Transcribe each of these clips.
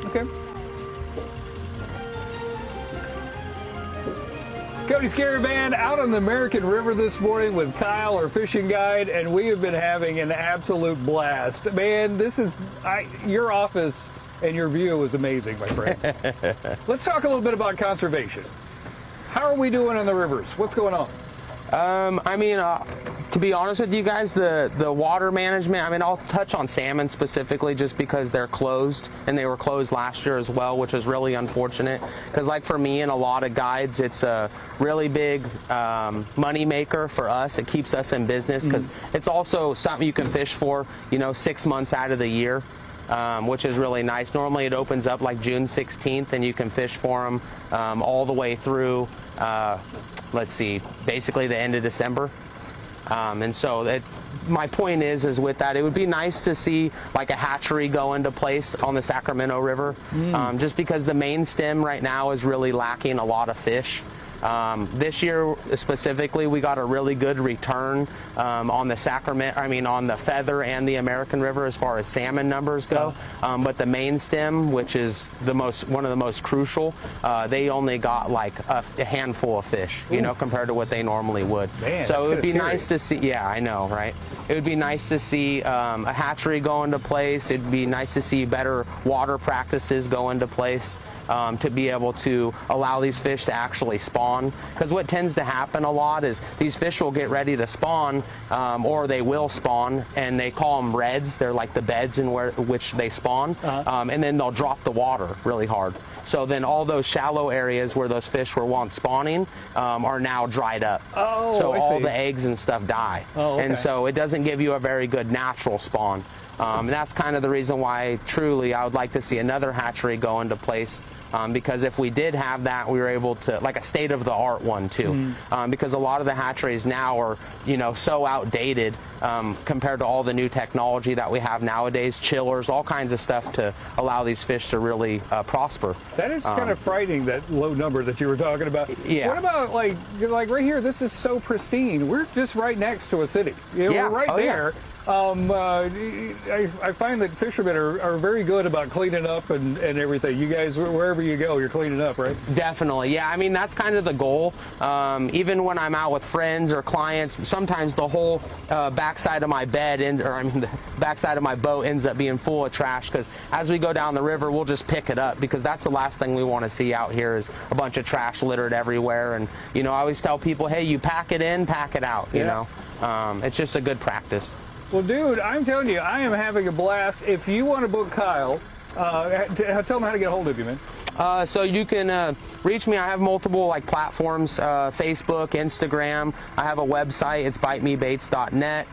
Okay. Cody's Caravan out on the American River this morning with Kyle, our fishing guide, and we have been having an absolute blast. Man, this is your office and your view is amazing, my friend. Let's talk a little bit about conservation. How are we doing on the rivers? What's going on? To be honest with you guys, the water management, I'll touch on salmon specifically just because they're closed, and they were closed last year as well, which is really unfortunate. Because like for me and a lot of guides, it's a really big money maker for us. It keeps us in business because it's also something you can fish for, 6 months out of the year. Which is really nice. Normally it opens up like June 16th and you can fish for them all the way through, basically the end of December. And so my point is with that, it would be nice to see like a hatchery go into place on the Sacramento River, just because the main stem right now is really lacking a lot of fish. This year specifically, we got a really good return on the on the Feather and the American River as far as salmon numbers go. But the main stem, which is one of the most crucial, they only got like a handful of fish, compared to what they normally would. Man, so it would be nice to see. Yeah, I know, right? It would be nice to see a hatchery go into place. It'd be nice to see better water practices go into place. To be able to allow these fish to actually spawn. Because what tends to happen a lot is these fish will get ready to spawn, or they will spawn, and they call them reds. They're like the beds in which they spawn, and then they'll drop the water really hard. So then all those shallow areas where those fish were once spawning are now dried up. So all the eggs and stuff die. And so it doesn't give you a very good natural spawn. And that's kind of the reason why truly I would like to see another hatchery go into place. Because if we did have that, we were able to, like a state-of-the-art one too, because a lot of the hatcheries now are, so outdated compared to all the new technology that we have nowadays, chillers, all kinds of stuff to allow these fish to really prosper. That is kind of frightening, that low number that you were talking about. Yeah. What about like right here? This is so pristine. We're just right next to a city. We're right there. Yeah. I find that fishermen are very good about cleaning up and everything. You guys, wherever you go, you're cleaning up, right? Definitely, yeah. That's kind of the goal. Even when I'm out with friends or clients, sometimes the whole backside of my bed the backside of my boat ends up being full of trash, because as we go down the river, we'll just pick it up, because that's the last thing we want to see out here is a bunch of trash littered everywhere. And I always tell people, hey, you pack it in, pack it out. It's just a good practice. Well, dude, I'm telling you, I am having a blast. If you want to book Kyle, tell them how to get a hold of you, man. So you can reach me. I have multiple platforms, Facebook, Instagram. I have a website. It's bitemebaits.net.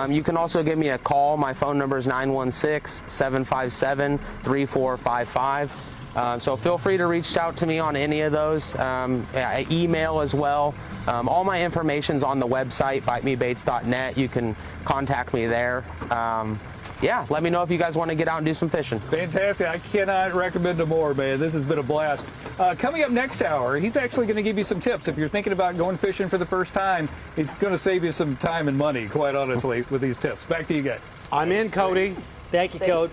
You can also give me a call. My phone number is 916-757-3455. So feel free to reach out to me on any of those. Email as well. All my information's on the website, bitemebaits.net. You can contact me there. Yeah, let me know if you guys want to get out and do some fishing. Fantastic. I cannot recommend it more, man. This has been a blast. Coming up next hour, he's actually going to give you some tips. If you're thinking about going fishing for the first time, he's going to save you some time and money, quite honestly, with these tips. Back to you guys. I'm in, Cody. Thank you, Cody.